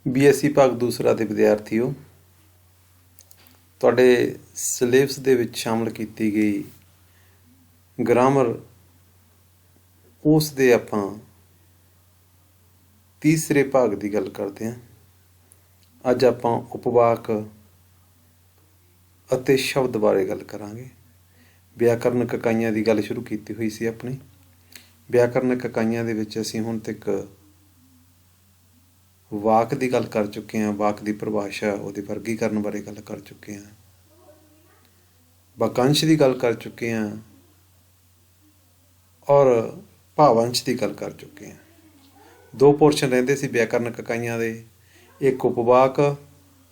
BSc ਭਾਗ ਦੂਸਰਾ ਦੇ ਵਿਦਿਆਰਥੀਓ, ਤੁਹਾਡੇ ਸਿਲੇਬਸ ਦੇ ਵਿੱਚ ਸ਼ਾਮਲ ਕੀਤੀ ਗਈ ਗ੍ਰਾਮਰ ਉਸ ਦੇ ਆਪਾਂ ਤੀਸਰੇ ਭਾਗ ਦੀ ਗੱਲ ਕਰਦੇ ਹਾਂ। ਅੱਜ ਆਪਾਂ ਉਪਵਾਕ ਅਤੇ ਸ਼ਬਦ ਬਾਰੇ ਗੱਲ ਕਰਾਂਗੇ। ਵਿਆਕਰਨਕ ਇਕਾਈਆਂ ਦੀ ਗੱਲ ਸ਼ੁਰੂ ਕੀਤੀ ਹੋਈ ਸੀ ਆਪਣੀ। ਵਿਆਕਰਨਕ ਇਕਾਈਆਂ ਦੇ ਵਿੱਚ ਅਸੀਂ ਹੁਣ ਤੱਕ ਵਾਕ ਦੀ ਗੱਲ ਕਰ ਚੁੱਕੇ ਹਾਂ, ਵਾਕ ਦੀ ਪਰਿਭਾਸ਼ਾ, ਉਹਦੇ ਵਰਗੀਕਰਨ ਬਾਰੇ ਗੱਲ ਕਰ ਚੁੱਕੇ ਹਾਂ, ਵਾਕਾਂਸ਼ ਦੀ ਗੱਲ ਕਰ ਚੁੱਕੇ ਹਾਂ ਔਰ ਭਾਵਾਂਸ਼ ਦੀ ਗੱਲ ਕਰ ਚੁੱਕੇ ਹਾਂ। ਦੋ ਪੋਰਸ਼ਨ ਰਹਿੰਦੇ ਸੀ ਵਿਆਕਰਨਕ ਇਕਾਈਆਂ ਦੇ, ਇੱਕ ਉਪਵਾਕ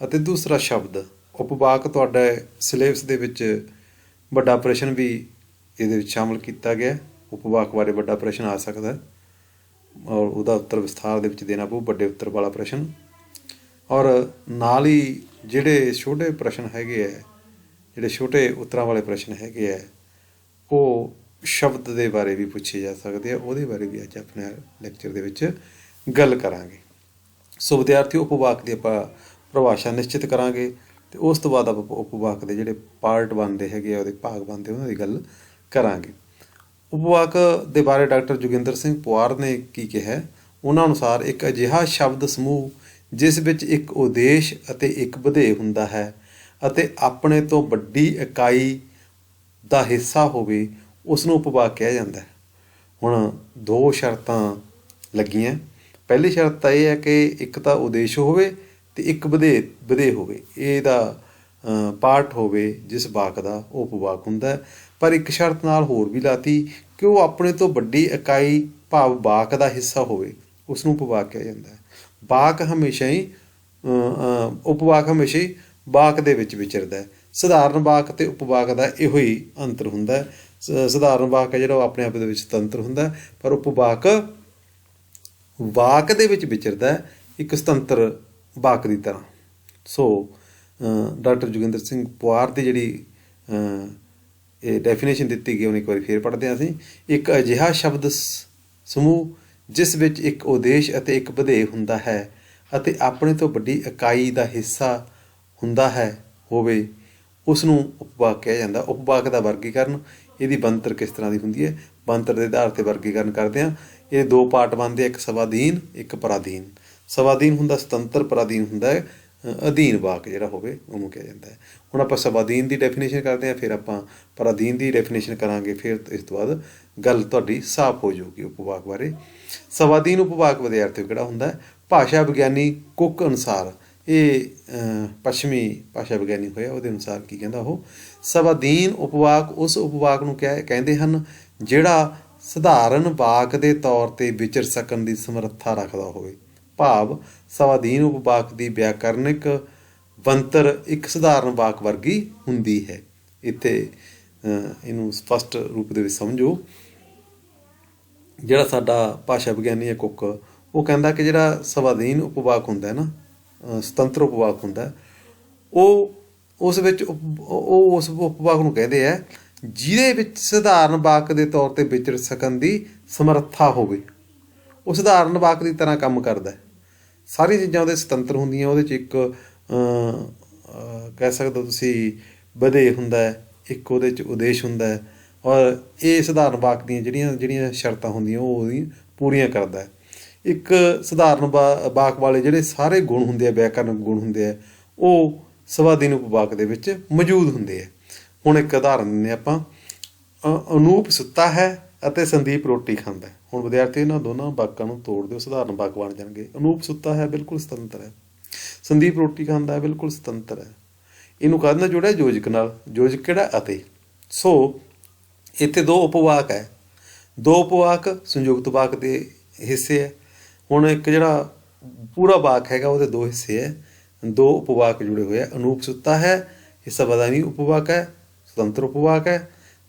ਅਤੇ ਦੂਸਰਾ ਸ਼ਬਦ। ਉਪਵਾਕ ਤੁਹਾਡਾ ਸਿਲੇਬਸ ਦੇ ਵਿੱਚ ਵੱਡਾ ਪ੍ਰਸ਼ਨ ਵੀ ਇਹਦੇ ਵਿੱਚ ਸ਼ਾਮਲ ਕੀਤਾ ਗਿਆ। ਉਪਵਾਕ ਬਾਰੇ ਵੱਡਾ ਪ੍ਰਸ਼ਨ ਆ ਸਕਦਾ ਔਰ ਉਹਦਾ ਉੱਤਰ ਵਿਸਥਾਰ ਦੇ ਵਿੱਚ ਦੇਣਾ ਪਊ, ਵੱਡੇ ਉੱਤਰ ਵਾਲਾ ਪ੍ਰਸ਼ਨ। ਔਰ ਨਾਲ ਹੀ ਜਿਹੜੇ ਛੋਟੇ ਪ੍ਰਸ਼ਨ ਹੈਗੇ ਹੈ, ਜਿਹੜੇ ਛੋਟੇ ਉੱਤਰਾਂ ਵਾਲੇ ਪ੍ਰਸ਼ਨ ਹੈਗੇ ਹੈ, ਉਹ ਸ਼ਬਦ ਦੇ ਬਾਰੇ ਵੀ ਪੁੱਛੇ ਜਾ ਸਕਦੇ ਆ। ਉਹਦੇ ਬਾਰੇ ਵੀ ਅੱਜ ਆਪਣੇ ਲੈਕਚਰ ਦੇ ਵਿੱਚ ਗੱਲ ਕਰਾਂਗੇ। ਸੋ ਵਿਦਿਆਰਥੀਓ, ਉਪਵਾਕ ਦੀ ਆਪਾਂ ਪਰਿਭਾਸ਼ਾ ਨਿਸ਼ਚਿਤ ਕਰਾਂਗੇ ਅਤੇ ਉਸ ਤੋਂ ਬਾਅਦ ਆਪਾਂ ਉਪਵਾਕ ਦੇ ਜਿਹੜੇ ਪਾਰਟ ਬਣਦੇ ਹੈਗੇ ਆ, ਉਹਦੇ ਭਾਗ ਬਣਦੇ, ਉਹਨਾਂ ਦੀ ਗੱਲ ਕਰਾਂਗੇ। ਉਪਵਾਕ ਦੇ ਬਾਰੇ ਡਾਕਟਰ ਜੋਗਿੰਦਰ ਸਿੰਘ ਪੁਆਰ ਨੇ ਕੀ ਕਿਹਾ? ਉਹਨਾਂ ਅਨੁਸਾਰ ਇੱਕ ਅਜਿਹਾ ਸ਼ਬਦ ਸਮੂਹ ਜਿਸ ਵਿੱਚ ਇੱਕ ਉਦੇਸ਼ ਅਤੇ ਇੱਕ ਵਧੇਅ ਹੁੰਦਾ ਹੈ ਅਤੇ ਆਪਣੇ ਤੋਂ ਵੱਡੀ ਇਕਾਈ ਦਾ ਹਿੱਸਾ ਹੋਵੇ, ਉਸ ਨੂੰ ਉਪਵਾਕ ਕਿਹਾ ਜਾਂਦਾ ਹੈ। ਹੁਣ ਦੋ ਸ਼ਰਤਾਂ ਲੱਗੀਆਂ। ਪਹਿਲੀ ਸ਼ਰਤ ਤਾਂ ਇਹ ਹੈ ਕਿ ਇੱਕ ਤਾਂ ਉਦੇਸ਼ ਹੋਵੇ ਅਤੇ ਇੱਕ ਵਧੇਅ ਹੋਵੇ, ਇਹਦਾ ਪਾਰਟ ਹੋਵੇ ਜਿਸ ਵਾਕ ਦਾ, ਉਹ ਉਪਵਾਕ ਹੁੰਦਾ। ਪਰ ਇੱਕ ਸ਼ਰਤ ਨਾਲ ਹੋਰ ਵੀ ਲਾਤੀ ਕਿ ਉਹ ਆਪਣੇ ਤੋਂ ਵੱਡੀ ਇਕਾਈ ਭਾਵ ਵਾਕ ਦਾ ਹਿੱਸਾ ਹੋਵੇ, ਉਸ ਨੂੰ ਉਪਵਾਕ ਕਿਹਾ ਜਾਂਦਾ ਹੈ। ਵਾਕ ਹਮੇਸ਼ਾ ਹੀ ਉਪਵਾਕ ਹਮੇਸ਼ਾ ਹੀ ਵਾਕ ਦੇ ਵਿੱਚ ਵਿਚਰਦਾ ਹੈ। ਸਧਾਰਨ ਵਾਕ ਅਤੇ ਉਪਵਾਕ ਦਾ ਇਹੋ ਹੀ ਅੰਤਰ ਹੁੰਦਾ। ਸਧਾਰਨ ਵਾਕ ਹੈ ਜਿਹੜਾ ਉਹ ਆਪਣੇ ਆਪ ਦੇ ਵਿੱਚ ਸੁਤੰਤਰ ਹੁੰਦਾ, ਪਰ ਉਪਵਾਕ ਵਾਕ ਦੇ ਵਿੱਚ ਵਿਚਰਦਾ ਇੱਕ ਸੁਤੰਤਰ ਵਾਕ ਦੀ ਤਰ੍ਹਾਂ। ਸੋ ਡਾਕਟਰ ਜੋਗਿੰਦਰ ਸਿੰਘ ਪੁਆਰ ਦੀ ਜਿਹੜੀ ਇਹ ਡੈਫੀਨੇਸ਼ਨ ਦਿੱਤੀ ਗਈ, ਉਹਨੂੰ ਇੱਕ ਵਾਰੀ ਫੇਰ ਪੜ੍ਹਦੇ ਹਾਂ ਅਸੀਂ। ਇੱਕ ਅਜਿਹਾ ਸ਼ਬਦ ਸਮੂਹ ਜਿਸ ਵਿੱਚ ਇੱਕ ਉਦੇਸ਼ ਅਤੇ ਇੱਕ ਵਧੇਅ ਹੁੰਦਾ ਹੈ ਅਤੇ ਆਪਣੇ ਤੋਂ ਵੱਡੀ ਇਕਾਈ ਦਾ ਹਿੱਸਾ ਹੁੰਦਾ ਹੈ ਹੋਵੇ, ਉਸ ਨੂੰ ਉਪਵਾਕ ਕਿਹਾ ਜਾਂਦਾ। ਉਪਵਾਕ ਦਾ ਵਰਗੀਕਰਨ, ਇਹਦੀ ਬਣਤਰ ਕਿਸ ਤਰ੍ਹਾਂ ਦੀ ਹੁੰਦੀ ਹੈ, ਬਣਤਰ ਦੇ ਆਧਾਰ 'ਤੇ ਵਰਗੀਕਰਨ ਕਰਦੇ ਹਾਂ। ਇਹ ਦੋ ਪਾਰਟ ਬਣਦੇ, ਇੱਕ ਸਵਾਧੀਨ, ਇੱਕ ਪਰਾਧੀਨ। ਸਵਾਧੀਨ ਹੁੰਦਾ ਸੁਤੰਤਰ, ਪਰਾਧੀਨ ਹੁੰਦਾ ਅਧੀਨ ਵਾਕ ਜਿਹੜਾ ਹੋਵੇ, ਉਹਨੂੰ ਕਿਹਾ ਜਾਂਦਾ ਹੈ। ਹੁਣ ਆਪਾਂ ਸਵਾਧੀਨ ਦੀ ਡੈਫੀਨੇਸ਼ਨ ਕਰਦੇ ਹਾਂ, ਫਿਰ ਆਪਾਂ ਪਰਾਧੀਨ ਦੀ ਡੈਫੀਨੇਸ਼ਨ ਕਰਾਂਗੇ, ਫਿਰ ਇਸ ਤੋਂ ਬਾਅਦ ਗੱਲ ਤੁਹਾਡੀ ਸਾਫ਼ ਹੋ ਜਾਊਗੀ ਉਪਵਾਕ ਬਾਰੇ। ਸਵਾਧੀਨ ਉਪਵਾਕ ਵਿਦਿਆਰਥੀਓ ਕਿਹੜਾ ਹੁੰਦਾ? ਭਾਸ਼ਾ ਵਿਗਿਆਨੀ ਕੁੱਕ ਅਨੁਸਾਰ, ਇਹ ਪੱਛਮੀ ਭਾਸ਼ਾ ਵਿਗਿਆਨੀ ਹੋਇਆ, ਉਹਦੇ ਅਨੁਸਾਰ ਕੀ ਕਹਿੰਦਾ ਉਹ? ਸਵਾਧੀਨ ਉਪਵਾਕ ਉਸ ਉਪਵਾਕ ਨੂੰ ਕਹਿੰਦੇ ਹਨ ਜਿਹੜਾ ਸਧਾਰਨ ਵਾਕ ਦੇ ਤੌਰ 'ਤੇ ਵਿਚਰ ਸਕਣ ਦੀ ਸਮਰੱਥਾ ਰੱਖਦਾ ਹੋਵੇ। ਭਾਵ ਸਵਾਧੀਨ ਉਪਵਾਕ ਦੀ ਵਿਆਕਰਨਿਕ ਬਣਤਰ ਇੱਕ ਸਧਾਰਨ ਵਾਕ ਵਰਗੀ ਹੁੰਦੀ ਹੈ। ਇੱਥੇ ਇਹਨੂੰ ਸਪਸ਼ਟ ਰੂਪ ਦੇ ਵਿੱਚ ਸਮਝੋ। ਜਿਹੜਾ ਸਾਡਾ ਭਾਸ਼ਾ ਵਿਗਿਆਨੀ ਹੈ ਕੁੱਕ, ਉਹ ਕਹਿੰਦਾ ਕਿ ਜਿਹੜਾ ਸਵਾਧੀਨ ਉਪਵਾਕ ਹੁੰਦਾ ਨਾ, ਸੁਤੰਤਰ ਉਪਵਾਕ ਹੁੰਦਾ, ਉਹ ਉਸ ਵਿੱਚ ਉਸ ਉਪਵਾਕ ਨੂੰ ਕਹਿੰਦੇ ਆ ਜਿਹਦੇ ਵਿੱਚ ਸਧਾਰਨ ਵਾਕ ਦੇ ਤੌਰ 'ਤੇ ਵਿਚਰ ਸਕਣ ਦੀ ਸਮਰੱਥਾ ਹੋਵੇ। ਉਹ ਸਧਾਰਨ ਵਾਕ ਦੀ ਤਰ੍ਹਾਂ ਕੰਮ ਕਰਦਾ। ਸਾਰੀਆਂ ਚੀਜ਼ਾਂ ਉਹਦੇ ਸੁਤੰਤਰ ਹੁੰਦੀਆਂ। ਉਹਦੇ 'ਚ ਇੱਕ ਕਹਿ ਸਕਦੇ ਹੋ ਤੁਸੀਂ ਵਧੇਅ ਹੁੰਦਾ, ਇੱਕ ਉਹਦੇ 'ਚ ਉਦੇਸ਼ ਹੁੰਦਾ ਔਰ ਇਹ ਸਧਾਰਨ ਵਾਕ ਦੀਆਂ ਜਿਹੜੀਆਂ ਸ਼ਰਤਾਂ ਹੁੰਦੀਆਂ ਉਹ ਉਹਦੀ ਪੂਰੀਆਂ ਕਰਦਾ। ਇੱਕ ਸਧਾਰਨ ਵਾਕ ਵਾਲੇ ਜਿਹੜੇ ਸਾਰੇ ਗੁਣ ਹੁੰਦੇ ਆ, ਵਿਆਕਰਨਕ ਗੁਣ ਹੁੰਦੇ ਆ, ਉਹ ਸਵਾਧੀਨ ਉਪਵਾਕ ਦੇ ਵਿੱਚ ਮੌਜੂਦ ਹੁੰਦੇ ਆ। ਹੁਣ ਇੱਕ ਉਦਾਹਰਨ ਦਿੰਦੇ ਆਪਾਂ। ਅਨੂਪ ਸੁੱਤਾ ਹੈ ਅਤੇ ਸੰਦੀਪ ਰੋਟੀ ਖਾਂਦਾ। ਹੁਣ ਵਿਦਿਆਰਥੀ ਇਹਨਾਂ ਦੋਨਾਂ ਵਾਕਾਂ ਨੂੰ ਤੋੜ ਦਿਓ, ਸਧਾਰਨ ਵਾਕ ਬਣ ਜਾਣਗੇ। ਅਨੂਪ ਸੁੱਤਾ ਹੈ, ਬਿਲਕੁਲ ਸੁਤੰਤਰ ਹੈ। ਸੰਦੀਪ ਰੋਟੀ ਖਾਂਦਾ ਹੈ, ਬਿਲਕੁਲ ਸੁਤੰਤਰ ਹੈ। ਇਹਨੂੰ ਕਾਹਦੇ ਨਾਲ ਜੋੜਿਆ? ਯੋਜਕ ਨਾਲ। ਯੋਜਕ ਕਿਹੜਾ? ਅਤੇ। ਸੋ ਇੱਥੇ ਦੋ ਉਪਵਾਕ ਹੈ, ਦੋ ਉਪਵਾਕ ਸੰਯੁਕਤ ਵਾਕ ਦੇ ਹਿੱਸੇ ਹੈ। ਹੁਣ ਇੱਕ ਜਿਹੜਾ ਪੂਰਾ ਵਾਕ ਹੈਗਾ, ਉਹਦੇ ਦੋ ਹਿੱਸੇ ਹੈ, ਦੋ ਉਪਵਾਕ ਜੁੜੇ ਹੋਏ ਆ। ਅਨੂਪ ਸੁੱਤਾ ਹੈ, ਇਹ ਸਵਾਧੀਨ ਉਪਵਾਕ ਹੈ, ਸੁਤੰਤਰ ਉਪਵਾਕ ਹੈ।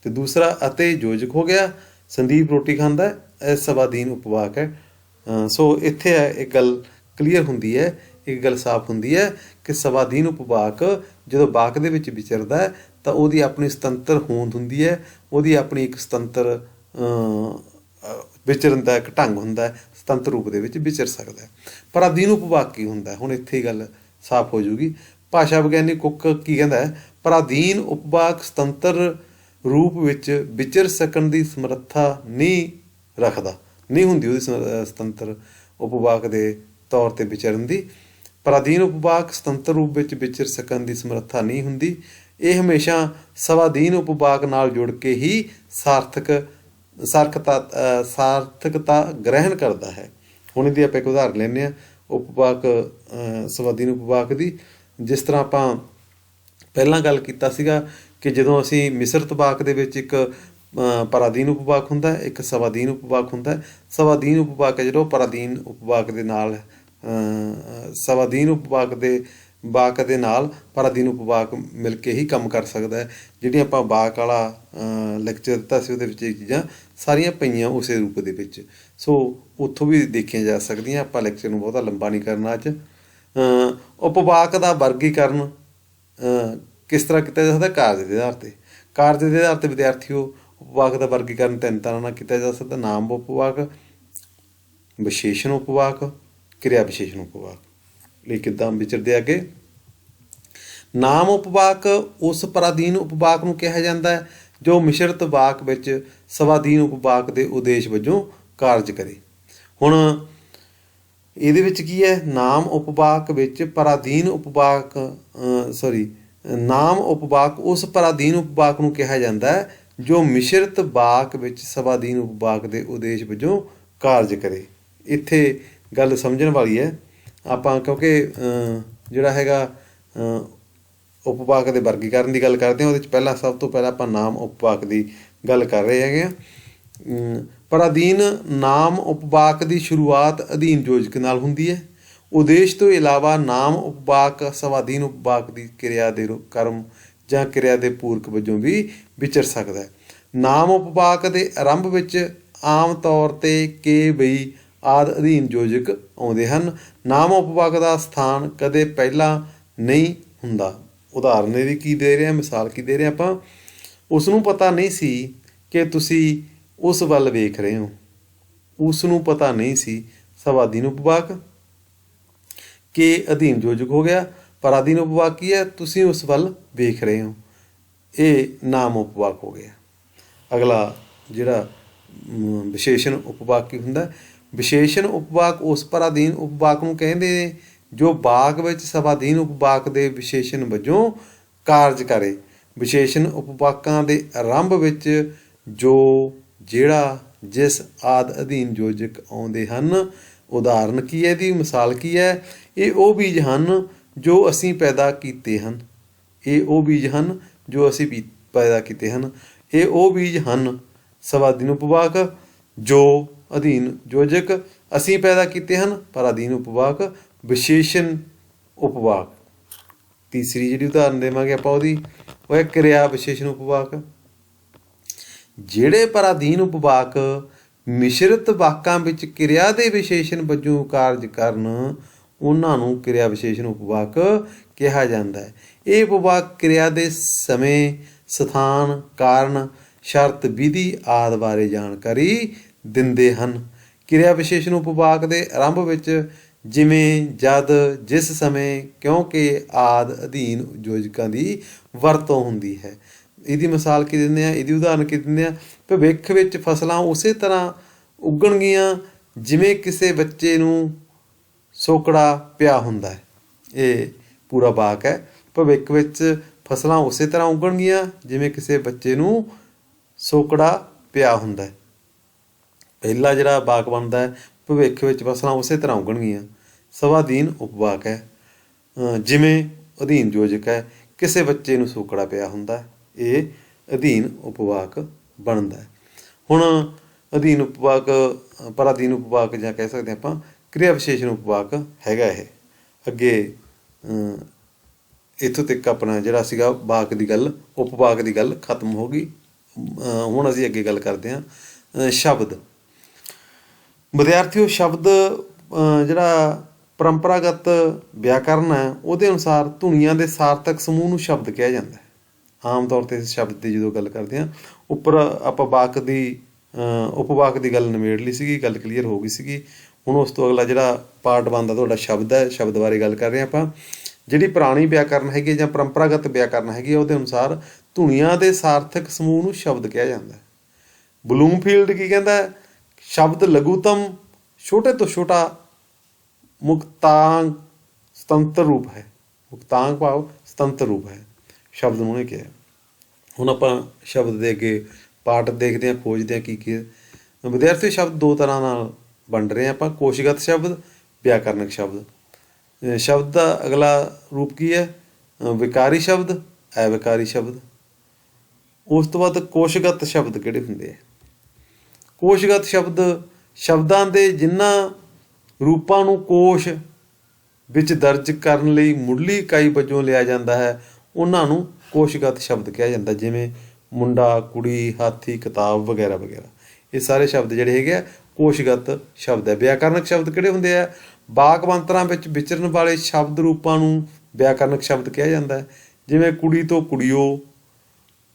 ਅਤੇ ਦੂਸਰਾ ਅਤੇ ਯੋਜਕ ਹੋ ਗਿਆ। ਸੰਦੀਪ ਰੋਟੀ ਖਾਂਦਾ, ਇਹ ਸਵਾਧੀਨ ਉਪਵਾਕ ਹੈ। ਸੋ ਇੱਥੇ ਇੱਕ ਗੱਲ ਕਲੀਅਰ ਹੁੰਦੀ ਹੈ, ਇੱਕ ਗੱਲ ਸਾਫ਼ ਹੁੰਦੀ ਹੈ ਕਿ ਸਵਾਧੀਨ ਉਪਵਾਕ ਜਦੋਂ ਵਾਕ ਦੇ ਵਿੱਚ ਵਿਚਰਦਾ ਤਾਂ ਉਹਦੀ ਆਪਣੀ ਸੁਤੰਤਰ ਹੋਂਦ ਹੁੰਦੀ ਹੈ, ਉਹਦੀ ਆਪਣੀ ਇੱਕ ਸੁਤੰਤਰ ਵਿਚਰਨ ਦਾ ਇੱਕ ਢੰਗ ਹੁੰਦਾ। ਸੁਤੰਤਰ ਰੂਪ ਦੇ ਵਿੱਚ ਵਿਚਰ ਸਕਦਾ ਹੈ। ਪਰਾਧੀਨ ਉਪਵਾਕ ਕੀ ਹੁੰਦਾ? ਹੁਣ ਇੱਥੇ ਹੀ ਗੱਲ ਸਾਫ਼ ਹੋ ਜੂਗੀ। ਭਾਸ਼ਾ ਵਿਗਿਆਨੀ ਕੁੱਕ ਕੀ ਕਹਿੰਦਾ ਹੈ? ਪਰਾਧੀਨ ਉਪਵਾਕ ਸੁਤੰਤਰ ਰੂਪ ਵਿੱਚ ਵਿਚਰ ਸਕਣ ਦੀ ਸਮਰੱਥਾ ਨਹੀਂ ਰੱਖਦਾ, ਨਹੀਂ ਹੁੰਦੀ ਉਹਦੀ ਸੁਤੰਤਰ ਉਪਵਾਕ ਦੇ ਤੌਰ 'ਤੇ ਵਿਚਰਨ ਦੀ। ਪਰਾਧੀਨ ਉਪਵਾਕ ਸੁਤੰਤਰ ਰੂਪ ਵਿੱਚ ਵਿਚਰ ਸਕਣ ਦੀ ਸਮਰੱਥਾ ਨਹੀਂ ਹੁੰਦੀ। ਇਹ ਹਮੇਸ਼ਾ ਸਵਾਧੀਨ ਉਪਵਾਕ ਨਾਲ ਜੁੜ ਕੇ ਹੀ ਸਾਰਥਕਤਾ ਗ੍ਰਹਿਣ ਕਰਦਾ ਹੈ। ਹੁਣ ਇਹਦੀ ਆਪਾਂ ਇੱਕ ਉਦਾਹਰਨ ਲੈਂਦੇ ਹਾਂ ਉਪਵਾਕ ਸਵਾਧੀਨ ਉਪਵਾਕ ਦੀ। ਜਿਸ ਤਰ੍ਹਾਂ ਆਪਾਂ ਪਹਿਲਾਂ ਗੱਲ ਕੀਤਾ ਸੀਗਾ ਕਿ ਜਦੋਂ ਅਸੀਂ ਮਿਸ਼ਰਤ ਵਾਕ ਦੇ ਵਿੱਚ ਇੱਕ ਪਰਾਧੀਨ ਉਪਵਾਕ ਹੁੰਦਾ, ਇੱਕ ਸਵਾਧੀਨ ਉਪਵਾਕ ਹੁੰਦਾ। ਸਵਾਧੀਨ ਉਪਵਾਕ ਹੈ ਜਿਹੜਾ ਪਰਾਧੀਨ ਉਪਵਾਕ ਦੇ ਨਾਲ ਸਵਾਧੀਨ ਉਪਵਾਕ ਦੇ ਵਾਕ ਦੇ ਨਾਲ ਪਰਾਧੀਨ ਉਪਵਾਕ ਮਿਲ ਕੇ ਹੀ ਕੰਮ ਕਰ ਸਕਦਾ ਹੈ। ਜਿਹੜੀਆਂ ਆਪਾਂ ਵਾਕ ਵਾਲਾ ਲੈਕਚਰ ਦਿੱਤਾ ਸੀ ਉਹਦੇ ਵਿੱਚ ਇਹ ਚੀਜ਼ਾਂ ਸਾਰੀਆਂ ਪਈਆਂ ਉਸੇ ਰੂਪ ਦੇ ਵਿੱਚ, ਸੋ ਉੱਥੋਂ ਵੀ ਦੇਖੀਆਂ ਜਾ ਸਕਦੀਆਂ। ਆਪਾਂ ਲੈਕਚਰ ਨੂੰ ਬਹੁਤਾ ਲੰਬਾ ਨਹੀਂ ਕਰਨਾ ਅੱਜ। ਉਪਵਾਕ ਦਾ ਵਰਗੀਕਰਨ ਕਿਸ ਤਰ੍ਹਾਂ ਕੀਤਾ ਜਾ ਸਕਦਾ? ਕਾਰਜ ਦੇ ਆਧਾਰ 'ਤੇ। ਕਾਰਜ ਦੇ ਆਧਾਰ 'ਤੇ ਵਿਦਿਆਰਥੀਓ ਉਪਵਾਕ ਦਾ ਵਰਗੀਕਰਨ 3 ਤਰ੍ਹਾਂ ਨਾਲ ਕੀਤਾ ਜਾ ਸਕਦਾ। ਨਾਮ ਉਪਵਾਕ, ਵਿਸ਼ੇਸ਼ਣ ਉਪਵਾਕ, ਕਿਰਿਆ ਵਿਸ਼ੇਸ਼ਣ ਉਪਵਾਕ। ਲਈ ਕਿੱਦਾਂ ਵਿਚਰਦੇ ਅੱਗੇ? ਨਾਮ ਉਪਵਾਕ ਉਸ ਪਰਾਧੀਨ ਉਪਵਾਕ ਨੂੰ ਕਿਹਾ ਜਾਂਦਾ ਹੈ ਜੋ ਮਿਸ਼ਰਤ ਵਾਕ ਵਿੱਚ ਸਵਾਧੀਨ ਉਪਵਾਕ ਦੇ ਉਦੇਸ਼ ਵਜੋਂ ਕਾਰਜ ਕਰੇ। ਹੁਣ ਇਹਦੇ ਵਿੱਚ ਕੀ ਹੈ? ਨਾਮ ਉਪਵਾਕ ਵਿੱਚ ਪਰਾਧੀਨ ਉਪਵਾਕ ਨਾਮ ਉਪਵਾਕ ਉਸ ਪਰਾਧੀਨ ਉਪਵਾਕ ਨੂੰ ਕਿਹਾ ਜਾਂਦਾ ਹੈ ਜੋ ਮਿਸ਼ਰਤ ਵਾਕ ਵਿੱਚ ਸਵਾਧੀਨ ਉਪਵਾਕ ਦੇ ਉਦੇਸ਼ ਵਜੋਂ ਕਾਰਜ ਕਰੇ। ਇੱਥੇ ਗੱਲ ਸਮਝਣ ਵਾਲੀ ਹੈ। ਆਪਾਂ ਕਿਉਂਕਿ ਜਿਹੜਾ ਹੈਗਾ ਉਪਵਾਕ ਦੇ ਵਰਗੀਕਰਨ ਦੀ ਗੱਲ ਕਰਦੇ ਹਾਂ, ਉਹਦੇ 'ਚ ਸਭ ਤੋਂ ਪਹਿਲਾਂ ਆਪਾਂ ਨਾਮ ਉਪਵਾਕ ਦੀ ਗੱਲ ਕਰ ਰਹੇ ਹੈਗੇ ਹਾਂ। ਪਰਾਧੀਨ ਨਾਮ ਉਪਵਾਕ ਦੀ ਸ਼ੁਰੂਆਤ ਅਧੀਨ ਯੋਜਕ ਨਾਲ ਹੁੰਦੀ ਹੈ। ਉਦੇਸ਼ ਤੋਂ ਇਲਾਵਾ ਨਾਮ ਉਪਵਾਕ ਸਵਾਧੀਨ ਉਪਵਾਕ ਦੀ ਕਿਰਿਆ ਦੇ ਕਰਮ ਜਾਂ ਕਿਰਿਆ ਦੇ ਪੂਰਕ ਵਜੋਂ ਵੀ ਵਿਚਰ ਸਕਦਾ ਹੈ। ਨਾਮ ਉਪਵਾਕ ਦੇ ਆਰੰਭ ਵਿੱਚ ਆਮ ਤੌਰ 'ਤੇ ਕੇ, ਬਈ ਆਦਿ ਅਧੀਨ ਯੋਜਕ ਆਉਂਦੇ ਹਨ। ਨਾਮ ਉਪਵਾਕ ਦਾ ਸਥਾਨ ਕਦੇ ਪਹਿਲਾਂ ਨਹੀਂ ਹੁੰਦਾ। ਉਦਾਹਰਨ ਇਹਦੀ ਕੀ ਦੇ ਰਹੇ ਹਾਂ, ਮਿਸਾਲ ਕੀ ਦੇ ਰਹੇ ਆਪਾਂ? ਉਸ ਨੂੰ ਪਤਾ ਨਹੀਂ ਸੀ ਕਿ ਤੁਸੀਂ ਉਸ ਵੱਲ ਵੇਖ ਰਹੇ ਹੋ। ਉਸ ਨੂੰ ਪਤਾ ਨਹੀਂ ਸੀ, ਸਵਾਧੀਨ ਉਪਵਾਕ। ਕੇ ਅਧੀਨ ਯੋਜਕ ਹੋ ਗਿਆ। ਪਰਾਧੀਨ ਉਪਵਾਕ ਕੀ ਹੈ? ਤੁਸੀਂ ਉਸ ਵੱਲ ਵੇਖ ਰਹੇ ਹੋ। ਇਹ ਨਾਮ ਉਪਵਾਕ ਹੋ ਗਿਆ। ਅਗਲਾ ਜਿਹੜਾ ਵਿਸ਼ੇਸ਼ਣ ਉਪਵਾਕ ਕੀ ਹੁੰਦਾ? ਵਿਸ਼ੇਸ਼ਣ ਉਪਵਾਕ ਉਸ ਪਰਾਧੀਨ ਉਪਵਾਕ ਨੂੰ ਕਹਿੰਦੇ ਨੇ ਜੋ ਵਾਕ ਵਿੱਚ ਸਵਾਧੀਨ ਉਪਵਾਕ ਦੇ ਵਿਸ਼ੇਸ਼ਣ ਵਜੋਂ ਕਾਰਜ ਕਰੇ। ਵਿਸ਼ੇਸ਼ਣ ਉਪਵਾਕਾਂ ਦੇ ਆਰੰਭ ਵਿੱਚ ਜੋ, ਜਿਹੜਾ, ਜਿਸ ਆਦਿ ਅਧੀਨ ਯੋਜਕ ਆਉਂਦੇ ਹਨ। ਉਦਾਹਰਨ ਕੀ ਹੈ ਇਹਦੀ? ਮਿਸਾਲ ਕੀ ਹੈ? ਇਹ ਉਹ ਬੀਜ ਹਨ ਜੋ ਅਸੀਂ ਪੈਦਾ ਕੀਤੇ ਹਨ। ਇਹ ਉਹ ਬੀਜ ਹਨ ਜੋ ਅਸੀਂ ਪੈਦਾ ਕੀਤੇ ਹਨ। ਇਹ ਉਹ ਬੀਜ ਹਨ ਸਵਾਧੀਨ ਉਪਵਾਕ, ਜੋ ਅਧੀਨ ਯੋਜਕ ਅਸੀਂ ਪੈਦਾ ਕੀਤੇ ਹਨ ਪਰਾਧੀਨ ਉਪਵਾਕ। ਵਿਸ਼ੇਸ਼ਣ ਉਪਵਾਕ ਤੀਸਰੀ ਜਿਹੜੀ ਉਦਾਹਰਨ ਦੇਵਾਂਗੇ ਆਪਾਂ ਉਹਦੀ, ਉਹ ਹੈ ਕਿਰਿਆ ਵਿਸ਼ੇਸ਼ਣ ਉਪਵਾਕ। ਜਿਹੜੇ ਪਰਾਧੀਨ ਉਪਵਾਕ ਮਿਸ਼ਰਤ ਵਾਕਾਂ ਵਿੱਚ ਕਿਰਿਆ ਦੇ ਵਿਸ਼ੇਸ਼ਣ ਵਜੋਂ ਕਾਰਜ ਕਰਨ, ਉਹਨਾਂ ਨੂੰ ਕਿਰਿਆ ਵਿਸ਼ੇਸ਼ਣ ਉਪਵਾਕ ਕਿਹਾ ਜਾਂਦਾ ਹੈ। ਇਹ ਉਪਵਾਕ ਕਿਰਿਆ ਦੇ ਸਮੇਂ, ਸਥਾਨ, ਕਾਰਨ, ਸ਼ਰਤ, ਵਿਧੀ ਆਦਿ ਬਾਰੇ ਜਾਣਕਾਰੀ ਦਿੰਦੇ ਹਨ। ਕਿਰਿਆ ਵਿਸ਼ੇਸ਼ਣ ਉਪਵਾਕ ਦੇ ਆਰੰਭ ਵਿੱਚ ਜਿਵੇਂ, ਜਦ, ਜਿਸ ਸਮੇਂ, ਕਿਉਂਕਿ ਆਦਿ ਅਧੀਨ ਯੋਜਕਾਂ ਦੀ ਵਰਤੋਂ ਹੁੰਦੀ ਹੈ। ਇਹਦੀ ਮਿਸਾਲ ਕੀ ਦਿੰਦੇ ਆ? ਇਹਦੀ ਉਦਾਹਰਨ ਕੀ ਦਿੰਦੇ ਆ? ਭਵਿੱਖ ਵਿੱਚ ਫਸਲਾਂ ਉਸੇ ਤਰ੍ਹਾਂ ਉੱਗਣਗੀਆਂ ਜਿਵੇਂ ਕਿਸੇ ਬੱਚੇ ਨੂੰ ਸੋਕੜਾ ਪਿਆ ਹੁੰਦਾ ਹੈ। ਇਹ ਪੂਰਾ ਵਾਕ ਹੈ। ਭਵਿੱਖ ਵਿੱਚ ਫਸਲਾਂ ਉਸੇ ਤਰ੍ਹਾਂ ਉੱਗਣਗੀਆਂ ਜਿਵੇਂ ਕਿਸੇ ਬੱਚੇ ਨੂੰ ਸੋਕੜਾ ਪਿਆ ਹੁੰਦਾ ਹੈ। ਪਹਿਲਾ ਜਿਹੜਾ ਵਾਕ ਬਣਦਾ ਹੈ, ਭਵਿੱਖ ਵਿੱਚ ਫਸਲਾਂ ਉਸੇ ਤਰ੍ਹਾਂ ਉੱਗਣਗੀਆਂ, ਸਵਾਧੀਨ ਉਪਵਾਕ ਹੈ। ਜਿਵੇਂ ਅਧੀਨ ਯੋਜਕ ਹੈ, ਕਿਸੇ ਬੱਚੇ ਨੂੰ ਸੋਕੜਾ ਪਿਆ ਹੁੰਦਾ, ਇਹ ਅਧੀਨ ਉਪਵਾਕ ਬਣਦਾ ਹੈ। ਹੁਣ ਅਧੀਨ ਉਪਵਾਕ, ਪਰਾਧੀਨ ਉਪਵਾਕ ਜਾਂ ਕਹਿ ਸਕਦੇ ਆਪਾਂ ਕਿਰਿਆ ਵਿਸ਼ੇਸ਼ਣ ਉਪਵਾਕ ਹੈਗਾ ਇਹ। ਅੱਗੇ ਇੱਥੋਂ ਤੱਕ ਆਪਣਾ ਜਿਹੜਾ ਸੀਗਾ ਵਾਕ ਦੀ ਗੱਲ, ਉਪਵਾਕ ਦੀ ਗੱਲ ਖਤਮ ਹੋ ਗਈ। ਹੁਣ ਅਸੀਂ ਅੱਗੇ ਗੱਲ ਕਰਦੇ ਹਾਂ ਸ਼ਬਦ। ਵਿਦਿਆਰਥੀਓ, ਸ਼ਬਦ ਜਿਹੜਾ ਪਰੰਪਰਾਗਤ ਵਿਆਕਰਨ ਹੈ ਉਹਦੇ ਅਨੁਸਾਰ ਧੁਨੀਆਂ ਦੇ ਸਾਰਥਕ ਸਮੂਹ ਨੂੰ ਸ਼ਬਦ ਕਿਹਾ ਜਾਂਦਾ ਹੈ। ਆਮ ਤੌਰ 'ਤੇ ਇਸ ਸ਼ਬਦ ਦੀ ਜਦੋਂ ਗੱਲ ਕਰਦੇ ਹਾਂ, ਉੱਪਰ ਆਪਾਂ ਵਾਕ ਦੀ ਉਪਵਾਕ ਦੀ ਗੱਲ ਨਿਬੇੜ ਲਈ ਸੀਗੀ, ਗੱਲ ਕਲੀਅਰ ਹੋ ਗਈ ਸੀਗੀ। ਹੁਣ ਉਸ ਤੋਂ ਅਗਲਾ ਜਿਹੜਾ ਪਾਰਟ ਬਣਦਾ ਤੁਹਾਡਾ ਸ਼ਬਦ ਹੈ, ਸ਼ਬਦ ਬਾਰੇ ਗੱਲ ਕਰ ਰਹੇ ਹਾਂ ਆਪਾਂ। ਜਿਹੜੀ ਪੁਰਾਣੀ ਵਿਆਕਰਨ ਹੈਗੀ ਜਾਂ ਪਰੰਪਰਾਗਤ ਵਿਆਕਰਨ ਹੈਗੀ ਉਹਦੇ ਅਨੁਸਾਰ ਧੁਨੀਆਂ ਦੇ ਸਾਰਥਕ ਸਮੂਹ ਨੂੰ ਸ਼ਬਦ ਕਿਹਾ ਜਾਂਦਾ। ਬਲੂਮਫੀਲਡ ਕੀ ਕਹਿੰਦਾ, ਸ਼ਬਦ ਲਘੂਤਮ ਛੋਟੇ ਤੋਂ ਛੋਟਾ ਮੁਕਤਾਂਗ ਸੁਤੰਤਰ ਰੂਪ ਹੈ। ਮੁਕਤਾਂਗ ਭਾਵ ਸੁਤੰਤਰ ਰੂਪ ਹੈ ਸ਼ਬਦ ਨੂੰ ਉਹਨੇ ਕਿਹਾ। ਹੁਣ ਆਪਾਂ ਸ਼ਬਦ ਦੇ ਅੱਗੇ ਪਾਠ ਦੇਖਦੇ ਹਾਂ, ਖੋਜਦੇ ਹਾਂ ਕੀ ਵਿਦਿਆਰਥੀ। ਸ਼ਬਦ ਦੋ ਤਰ੍ਹਾਂ ਨਾਲ ਵੰਡ ਰਹੇ ਹਾਂ ਆਪਾਂ, ਕੋਸ਼ਗਤ ਸ਼ਬਦ, ਵਿਆਕਰਨਕ ਸ਼ਬਦ। ਸ਼ਬਦ ਦਾ ਅਗਲਾ ਰੂਪ ਕੀ ਹੈ, ਵਿਕਾਰੀ ਸ਼ਬਦ, ਅਵਿਕਾਰੀ ਸ਼ਬਦ। ਉਸ ਤੋਂ ਬਾਅਦ ਕੋਸ਼ਗਤ ਸ਼ਬਦ ਕਿਹੜੇ ਹੁੰਦੇ ਆ। ਕੋਸ਼ਗਤ ਸ਼ਬਦ ਸ਼ਬਦਾਂ ਦੇ ਜਿਨ੍ਹਾਂ ਰੂਪਾਂ ਨੂੰ ਕੋਸ਼ ਵਿੱਚ ਦਰਜ ਕਰਨ ਲਈ ਮੁੱਢਲੀ ਇਕਾਈ ਵਜੋਂ ਲਿਆ ਜਾਂਦਾ ਹੈ ਉਹਨਾਂ ਨੂੰ ਕੋਸ਼ਗਤ ਸ਼ਬਦ ਕਿਹਾ ਜਾਂਦਾ। ਜਿਵੇਂ ਮੁੰਡਾ, ਕੁੜੀ, ਹਾਥੀ, ਕਿਤਾਬ ਵਗੈਰਾ ਵਗੈਰਾ। ਇਹ ਸਾਰੇ ਸ਼ਬਦ ਜਿਹੜੇ ਹੈਗੇ ਆ ਕੋਸ਼ਗਤ ਸ਼ਬਦ ਹੈ। ਵਿਆਕਰਨਕ ਸ਼ਬਦ ਕਿਹੜੇ ਹੁੰਦੇ ਆ, ਵਾਕ ਬਣਤਰਾਂ ਵਿੱਚ ਵਿਚਰਨ ਵਾਲੇ ਸ਼ਬਦ ਰੂਪਾਂ ਨੂੰ ਵਿਆਕਰਨਕ ਸ਼ਬਦ ਕਿਹਾ ਜਾਂਦਾ ਹੈ। ਜਿਵੇਂ ਕੁੜੀ ਤੋਂ ਕੁੜੀਓ,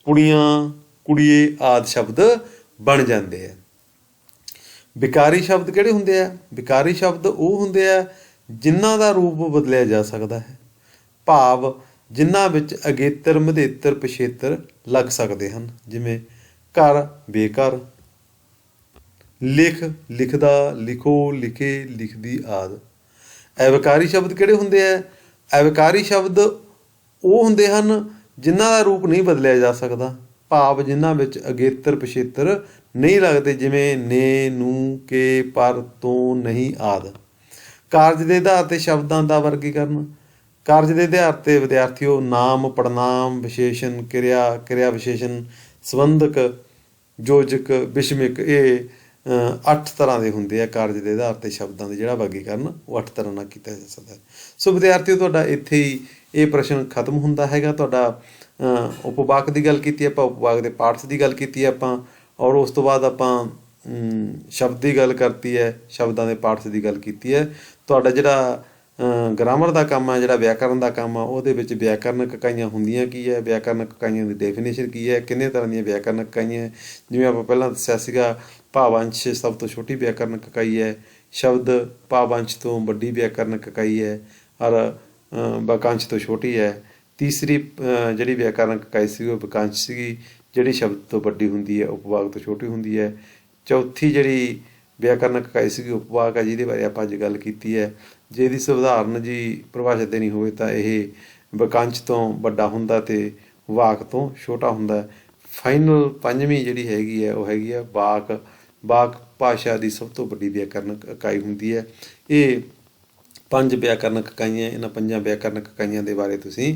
ਕੁੜੀਆਂ, ਕੁੜੀਏ ਆਦਿ ਸ਼ਬਦ ਬਣ ਜਾਂਦੇ ਆ। ਵਿਕਾਰੀ ਸ਼ਬਦ ਕਿਹੜੇ ਹੁੰਦੇ ਆ, ਵਿਕਾਰੀ ਸ਼ਬਦ ਉਹ ਹੁੰਦੇ ਆ ਜਿਨ੍ਹਾਂ ਦਾ ਰੂਪ ਬਦਲਿਆ ਜਾ ਸਕਦਾ ਹੈ, ਭਾਵ ਜਿਨ੍ਹਾਂ ਵਿੱਚ ਅਗੇਤਰ, ਮਧੇਤਰ, ਪਿਛੇਤਰ ਲੱਗ ਸਕਦੇ ਹਨ। ਜਿਵੇਂ ਘਰ, ਬੇਘਰ, ਲਿਖ, ਲਿਖਦਾ, ਲਿਖੋ, ਲਿਖੇ, ਲਿਖਦੀ ਆਦਿ। ਅਵਿਕਾਰੀ ਸ਼ਬਦ ਕਿਹੜੇ ਹੁੰਦੇ ਆ, ਅਵਿਕਾਰੀ ਸ਼ਬਦ ਉਹ ਹੁੰਦੇ ਹਨ ਜਿਨ੍ਹਾਂ ਦਾ ਰੂਪ ਨਹੀਂ ਬਦਲਿਆ ਜਾ ਸਕਦਾ, ਭਾਵ ਜਿਨ੍ਹਾਂ ਵਿੱਚ ਅਗੇਤਰ, ਪਿਛੇਤਰ ਨਹੀਂ ਲੱਗਦੇ। ਜਿਵੇਂ ਨੇ, ਨੂੰ, ਕੇ, ਪਰ, ਤੋਂ, ਨਹੀਂ ਆਦਿ। ਕਾਰਜ ਦੇ ਆਧਾਰ 'ਤੇ ਸ਼ਬਦਾਂ ਦਾ ਵਰਗੀਕਰਨ। ਕਾਰਜ ਦੇ ਆਧਾਰ 'ਤੇ ਵਿਦਿਆਰਥੀਓ ਨਾਮ, ਪੜਨਾਮ, ਵਿਸ਼ੇਸ਼ਣ, ਕਿਰਿਆ, ਕਿਰਿਆ ਵਿਸ਼ੇਸ਼ਣ, ਸੰਬੰਧਕ, ਯੋਜਕ, ਵਿਸ਼ਮਿਕ, ਇਹ 8 ਤਰ੍ਹਾਂ ਦੇ ਹੁੰਦੇ ਆ। ਕਾਰਜ ਦੇ ਆਧਾਰ 'ਤੇ ਸ਼ਬਦਾਂ ਦੇ ਜਿਹੜਾ ਵਰਗੀਕਰਨ ਉਹ 8 ਤਰ੍ਹਾਂ ਨਾਲ ਕੀਤਾ ਜਾ ਸਕਦਾ ਹੈ। ਸੋ ਵਿਦਿਆਰਥੀਓ ਤੁਹਾਡਾ ਇੱਥੇ ਹੀ ਇਹ ਪ੍ਰਸ਼ਨ ਖਤਮ ਹੁੰਦਾ ਹੈਗਾ। ਤੁਹਾਡਾ ਉਪਵਾਕ ਦੀ ਗੱਲ ਕੀਤੀ ਆਪਾਂ, ਉਪਵਾਕ ਦੇ ਪਾਰਟਸ ਦੀ ਗੱਲ ਕੀਤੀ ਆਪਾਂ, ਔਰ ਉਸ ਤੋਂ ਬਾਅਦ ਆਪਾਂ ਸ਼ਬਦ ਦੀ ਗੱਲ ਕਰਤੀ ਹੈ, ਸ਼ਬਦਾਂ ਦੇ ਪਾਰਟਸ ਦੀ ਗੱਲ ਕੀਤੀ ਹੈ। ਤੁਹਾਡਾ ਜਿਹੜਾ ਗ੍ਰਾਮਰ ਦਾ ਕੰਮ ਹੈ, ਜਿਹੜਾ ਵਿਆਕਰਨ ਦਾ ਕੰਮ ਆ, ਉਹਦੇ ਵਿੱਚ ਵਿਆਕਰਨਕ ਇਕਾਈਆਂ ਹੁੰਦੀਆਂ ਕੀ ਹੈ, ਵਿਆਕਰਨਕ ਇਕਾਈਆਂ ਦੀ ਡੈਫੀਨੇਸ਼ਨ ਕੀ ਹੈ, ਕਿੰਨੇ ਤਰ੍ਹਾਂ ਦੀਆਂ ਵਿਆਕਰਨਕ ਇਕਾਈਆਂ ਹੈ। ਜਿਵੇਂ ਆਪਾਂ ਪਹਿਲਾਂ ਦੱਸਿਆ ਸੀਗਾ, ਭਾਵ-ਅੰਸ਼ ਸਭ ਤੋਂ ਛੋਟੀ ਵਿਆਕਰਨਕ ਇਕਾਈ ਹੈ, ਸ਼ਬਦ ਭਾਵ-ਅੰਸ਼ ਤੋਂ ਵੱਡੀ ਵਿਆਕਰਨਕ ਇਕਾਈ ਹੈ, ਔਰ ਵਾਕਾਂਸ਼ ਤੋਂ ਛੋਟੀ ਹੈ। ਤੀਸਰੀ ਜਿਹੜੀ ਵਿਆਕਰਨਕ ਇਕਾਈ ਸੀ ਉਹ ਵਾਕਾਂਸ਼ ਸੀਗੀ, ਜਿਹੜੀ ਸ਼ਬਦ ਤੋਂ ਵੱਡੀ ਹੁੰਦੀ ਹੈ, ਉਪਵਾਕ ਤੋਂ ਛੋਟੀ ਹੁੰਦੀ ਹੈ। ਚੌਥੀ ਜਿਹੜੀ ਵਿਆਕਰਨਕ ਇਕਾਈ ਸੀਗੀ ਉਪਵਾਕ ਹੈ, ਜਿਹਦੇ ਬਾਰੇ ਆਪਾਂ ਅੱਜ ਗੱਲ ਕੀਤੀ ਹੈ। ਜੇ ਇਹਦੀ ਸਧਾਰਨ ਜੀ ਪਰਿਭਾਸ਼ਾ ਦੇਣੀ ਹੋਵੇ ਤਾਂ ਇਹ ਵਾਕਾਂਸ਼ ਤੋਂ ਵੱਡਾ ਹੁੰਦਾ ਅਤੇ ਵਾਕ ਤੋਂ ਛੋਟਾ ਹੁੰਦਾ। ਫਾਈਨਲ ਪੰਜਵੀਂ ਜਿਹੜੀ ਹੈਗੀ ਹੈ ਉਹ ਹੈਗੀ ਆ ਵਾਕ। ਵਾਕ ਭਾਸ਼ਾ ਦੀ ਸਭ ਤੋਂ ਵੱਡੀ ਵਿਆਕਰਨਕ ਇਕਾਈ ਹੁੰਦੀ ਹੈ। ਇਹ 5 ਵਿਆਕਰਨਕ ਇਕਾਈਆਂ, ਇਹਨਾਂ 5 ਵਿਆਕਰਨਕ ਇਕਾਈਆਂ ਦੇ ਬਾਰੇ ਤੁਸੀਂ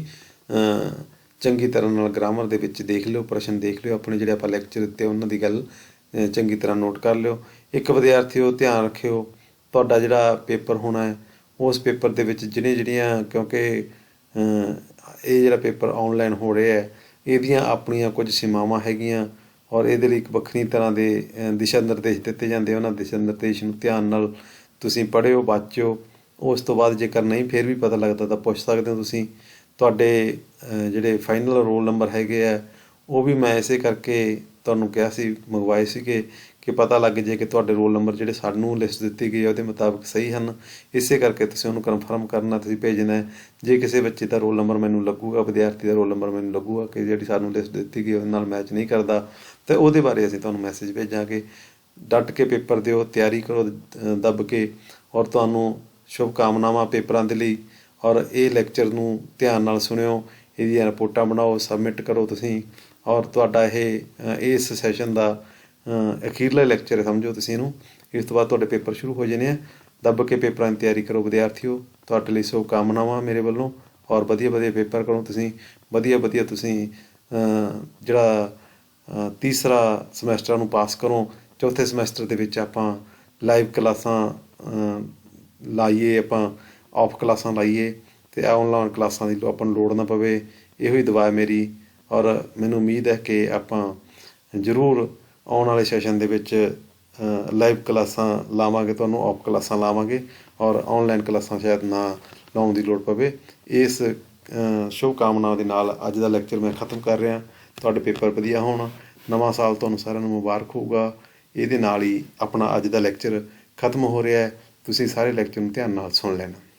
ਚੰਗੀ ਤਰ੍ਹਾਂ ਨਾਲ ਗ੍ਰਾਮਰ ਦੇ ਵਿੱਚ ਦੇਖ ਲਿਓ, ਪ੍ਰਸ਼ਨ ਦੇਖ ਲਿਓ। ਆਪਣੇ ਜਿਹੜੇ ਆਪਾਂ ਲੈਕਚਰ ਦਿੱਤੇ ਉਹਨਾਂ ਦੀ ਗੱਲ ਚੰਗੀ ਤਰ੍ਹਾਂ ਨੋਟ ਕਰ ਲਿਓ। ਇੱਕ ਵਿਦਿਆਰਥੀਓ ਧਿਆਨ ਰੱਖਿਓ, ਤੁਹਾਡਾ ਜਿਹੜਾ ਪੇਪਰ ਹੋਣਾ ਹੈ ਉਸ ਪੇਪਰ ਦੇ ਵਿੱਚ ਜਿਹੜੀਆਂ ਕਿਉਂਕਿ ਇਹ ਜਿਹੜਾ ਪੇਪਰ ਔਨਲਾਈਨ ਹੋ ਰਿਹਾ ਹੈ, ਇਹਦੀਆਂ ਆਪਣੀਆਂ ਕੁਝ ਸੀਮਾਵਾਂ ਹੈਗੀਆਂ, ਔਰ ਇਹਦੇ ਲਈ ਇੱਕ ਵੱਖਰੀ ਤਰ੍ਹਾਂ ਦੇ ਦਿਸ਼ਾ ਨਿਰਦੇਸ਼ ਦਿੱਤੇ ਜਾਂਦੇ। ਉਹਨਾਂ ਦਿਸ਼ਾ ਨਿਰਦੇਸ਼ ਨੂੰ ਧਿਆਨ ਨਾਲ ਤੁਸੀਂ ਪੜ੍ਹਿਓ, ਵਾਚਿਓ। ਉਸ ਤੋਂ ਬਾਅਦ ਜੇਕਰ ਨਹੀਂ ਫਿਰ ਵੀ ਪਤਾ ਲੱਗਦਾ ਤਾਂ ਪੁੱਛ ਸਕਦੇ ਹੋ ਤੁਸੀਂ। ਤੁਹਾਡੇ ਜਿਹੜੇ ਫਾਈਨਲ ਰੋਲ ਨੰਬਰ ਹੈਗੇ ਆ ਉਹ ਵੀ ਮੈਂ ਇਸੇ ਕਰਕੇ ਤੁਹਾਨੂੰ ਕਿਹਾ ਸੀ, ਮੰਗਵਾਏ ਸੀਗੇ ਕਿ ਪਤਾ ਲੱਗ ਜੇ ਕਿ ਤੁਹਾਡੇ ਰੋਲ ਨੰਬਰ ਜਿਹੜੇ ਸਾਨੂੰ ਲਿਸਟ ਦਿੱਤੀ ਗਈ ਹੈ ਉਹਦੇ ਮੁਤਾਬਕ ਸਹੀ ਹਨ। ਇਸੇ ਕਰਕੇ ਤੁਸੀਂ ਉਹਨੂੰ ਕਨਫਰਮ ਕਰਨਾ, ਤੁਸੀਂ ਭੇਜਣਾ। ਜੇ ਕਿਸੇ ਬੱਚੇ ਦਾ ਰੋਲ ਨੰਬਰ ਮੈਨੂੰ ਲੱਗੂਗਾ, ਵਿਦਿਆਰਥੀ ਦਾ ਰੋਲ ਨੰਬਰ ਮੈਨੂੰ ਲੱਗੂਗਾ ਕਿ ਜਿਹੜੀ ਸਾਨੂੰ ਲਿਸਟ ਦਿੱਤੀ ਗਈ ਉਹਦੇ ਨਾਲ ਮੈਚ ਨਹੀਂ ਕਰਦਾ, ਤਾਂ ਉਹਦੇ ਬਾਰੇ ਅਸੀਂ ਤੁਹਾਨੂੰ ਮੈਸੇਜ ਭੇਜਾਂਗੇ। ਡਟ ਕੇ ਪੇਪਰ ਦਿਓ, ਤਿਆਰੀ ਕਰੋ ਦੱਬ ਕੇ, ਔਰ ਤੁਹਾਨੂੰ ਸ਼ੁਭ ਕਾਮਨਾਵਾਂ ਪੇਪਰਾਂ ਦੇ ਲਈ। ਔਰ ਇਹ ਲੈਕਚਰ ਨੂੰ ਧਿਆਨ ਨਾਲ ਸੁਣਿਓ, ਇਹਦੀਆਂ ਰਿਪੋਰਟਾਂ ਬਣਾਓ, ਸਬਮਿਟ ਕਰੋ ਤੁਸੀਂ। ਔਰ ਤੁਹਾਡਾ ਇਸ ਸੈਸ਼ਨ ਦਾ ਅਖੀਰਲਾ ਲੈਕਚਰ ਸਮਝੋ ਤੁਸੀਂ ਇਹਨੂੰ। ਇਸ ਤੋਂ ਬਾਅਦ ਤੁਹਾਡੇ ਪੇਪਰ ਸ਼ੁਰੂ ਹੋ ਜਾਣੇ ਆ। ਦੱਬ ਕੇ ਪੇਪਰਾਂ ਦੀ ਤਿਆਰੀ ਕਰੋ ਵਿਦਿਆਰਥੀਓ। ਤੁਹਾਡੇ ਲਈ ਸ਼ੁਭ ਕਾਮਨਾਵਾਂ ਮੇਰੇ ਵੱਲੋਂ, ਔਰ ਵਧੀਆ ਵਧੀਆ ਪੇਪਰ ਕਰੋ ਤੁਸੀਂ, ਵਧੀਆ ਵਧੀਆ ਤੁਸੀਂ ਜਿਹੜਾ ਤੀਸਰਾ ਸਮੈਸਟਰ ਨੂੰ ਪਾਸ ਕਰੋ। ਚੌਥੇ ਸਮੈਸਟਰ ਦੇ ਵਿੱਚ ਆਪਾਂ ਲਾਈਵ ਕਲਾਸਾਂ ਲਾਈਏ, ਆਪਾਂ ਆਫ ਕਲਾਸਾਂ ਲਾਈਏ, ਅਤੇ ਔਨਲਾਈਨ ਕਲਾਸਾਂ ਦੀ ਆਪਾਂ ਨੂੰ ਲੋੜ ਨਾ ਪਵੇ। ਇਹੋ ਹੀ ਦੁਆ ਹੈ ਮੇਰੀ। ਔਰ ਮੈਨੂੰ ਉਮੀਦ ਹੈ ਕਿ ਆਪਾਂ ਜ਼ਰੂਰ ਆਉਣ ਵਾਲੇ ਸੈਸ਼ਨ ਦੇ ਵਿੱਚ ਲਾਈਵ ਕਲਾਸਾਂ ਲਾਵਾਂਗੇ, ਤੁਹਾਨੂੰ ਆਫ ਕਲਾਸਾਂ ਲਾਵਾਂਗੇ, ਔਰ ਔਨਲਾਈਨ ਕਲਾਸਾਂ ਸ਼ਾਇਦ ਨਾ ਲਾਉਣ ਦੀ ਲੋੜ ਪਵੇ। ਇਸ ਸ਼ੁਭ ਕਾਮਨਾ ਦੇ ਨਾਲ ਅੱਜ ਦਾ ਲੈਕਚਰ ਮੈਂ ਖਤਮ ਕਰ ਰਿਹਾ। ਤੁਹਾਡੇ ਪੇਪਰ ਵਧੀਆ ਹੋਣ, ਨਵਾਂ ਸਾਲ ਤੁਹਾਨੂੰ ਸਾਰਿਆਂ ਨੂੰ ਮੁਬਾਰਕ ਹੋਊਗਾ। ਇਹਦੇ ਨਾਲ ਹੀ ਆਪਣਾ ਅੱਜ ਦਾ ਲੈਕਚਰ ਖਤਮ ਹੋ ਰਿਹਾ ਹੈ। ਤੁਸੀਂ ਸਾਰੇ ਲੈਕਚਰ ਨੂੰ ਧਿਆਨ ਨਾਲ ਸੁਣ ਲੈਣਾ।